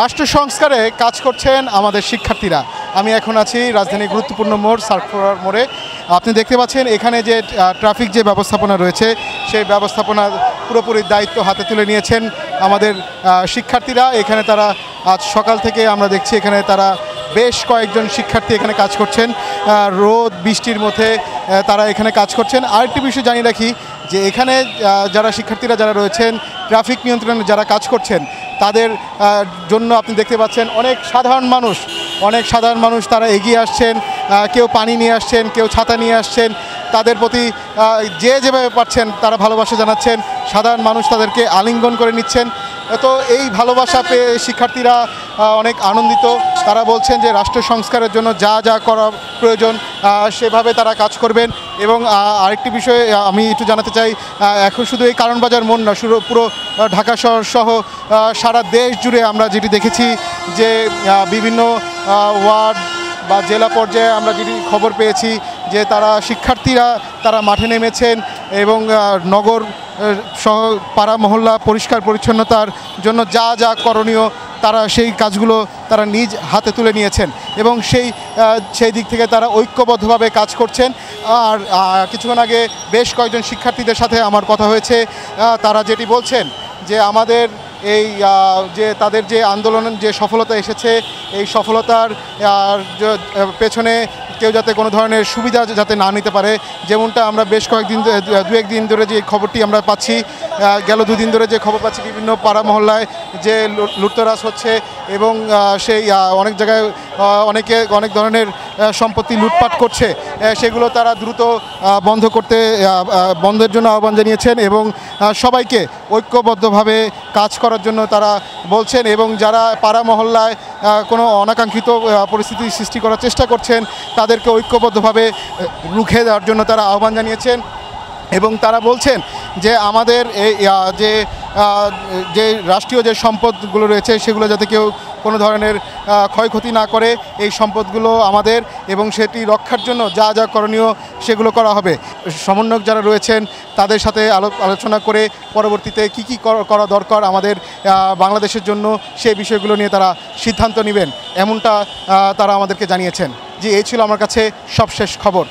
রাষ্ট্র সংস্কারে কাজ করছেন আমাদের শিক্ষার্থীরা। আমি এখন আছি রাজধানীর গুরুত্বপূর্ণ মোড় সার্কফোরার মোড়ে। আপনি দেখতে পাচ্ছেন এখানে যে ট্রাফিক যে ব্যবস্থাপনা রয়েছে সেই ব্যবস্থাপনার পুরোপুরি দায়িত্ব হাতে তুলে নিয়েছেন আমাদের শিক্ষার্থীরা। এখানে তারা আজ সকাল থেকে আমরা দেখছি এখানে তারা বেশ কয়েকজন শিক্ষার্থী এখানে কাজ করছেন, রোদ বৃষ্টির মধ্যে তারা এখানে কাজ করছেন। আরেকটি বিষয় জানিয়ে রাখি যে এখানে যারা শিক্ষার্থীরা যারা রয়েছেন ট্রাফিক নিয়ন্ত্রণে যারা কাজ করছেন তাদের জন্য আপনি দেখতে পাচ্ছেন অনেক সাধারণ মানুষ তারা এগিয়ে আসছেন, কেউ পানি নিয়ে আসছেন, কেউ ছাতা নিয়ে আসছেন। তাদের প্রতি যে যেভাবে পারছেন তারা ভালোবাসা জানাচ্ছেন, সাধারণ মানুষ তাদেরকে আলিঙ্গন করে নিচ্ছেন। তো এই ভালোবাসা পেয়ে শিক্ষার্থীরা অনেক আনন্দিত। তারা বলছেন যে রাষ্ট্র সংস্কারের জন্য যা যা করা প্রয়োজন সেভাবে তারা কাজ করবেন। এবং আরেকটি বিষয় আমি একটু জানাতে চাই, এখন শুধু এই কারণ বাজার মোড় না, পুরো ঢাকা শহর সহ সারা দেশ জুড়ে আমরা যেটি দেখেছি যে বিভিন্ন ওয়ার্ড বা জেলা পর্যায়ে আমরা যেটি খবর পেয়েছি যে শিক্ষার্থীরা তারা মাঠে নেমেছেন এবং নগর সহ পাড়া মহল্লা পরিষ্কার পরিচ্ছন্নতার জন্য যা যা করণীয় তারা সেই কাজগুলো তারা নিজ হাতে তুলে নিয়েছেন এবং সেই দিক থেকে তারা ঐক্যবদ্ধভাবে কাজ করছেন। আর কিছুক্ষণ আগে বেশ কয়েকজন শিক্ষার্থীদের সাথে আমার কথা হয়েছে, তারা যেটি বলছেন যে আমাদের এই যে তাদের যে আন্দোলনের যে সফলতা এসেছে এই সফলতার পেছনে কেউ যাতে কোনো ধরনের সুবিধা যাতে না নিতে পারে, যেমনটা আমরা বেশ কয়েকদিন দু একদিন ধরে যে খবরটি আমরা পাচ্ছি, গেল দুদিন ধরে যে খবর পাচ্ছি বিভিন্ন পাড়া মহল্লায় যে লুটতরাজ হচ্ছে এবং সেই অনেক জায়গায় অনেক ধরনের সম্পত্তি লুটপাট করছে, সেগুলো তারা দ্রুত বন্ধের জন্য আহ্বান জানিয়েছেন এবং সবাইকে ঐক্যবদ্ধভাবে কাজ করার জন্য তারা বলছেন। এবং যারা পাড়া মহল্লায় কোনো অনাকাঙ্ক্ষিত পরিস্থিতি সৃষ্টি করার চেষ্টা করছেন তাদেরকে ঐক্যবদ্ধভাবে রুখে দেওয়ার জন্য তারা আহ্বান জানিয়েছেন। এবং তারা বলছেন যে আমাদের এই যে রাষ্ট্রীয় যে সম্পদগুলো রয়েছে সেগুলো যাতে কেউ কোনো ধরনের ক্ষয়ক্ষতি না করে, এই সম্পদগুলো আমাদের এবং সেটি রক্ষার জন্য যা যা করণীয় সেগুলো করা হবে। সমন্বয়ক যারা রয়েছেন তাদের সাথে আলোচনা করে পরবর্তীতে কি করা দরকার আমাদের বাংলাদেশের জন্য সেই বিষয়গুলো নিয়ে তারা সিদ্ধান্ত নেবেন, এমনটা তারা আমাদেরকে জানিয়েছেন। জি, এই ছিল আমার কাছে সবশেষ খবর।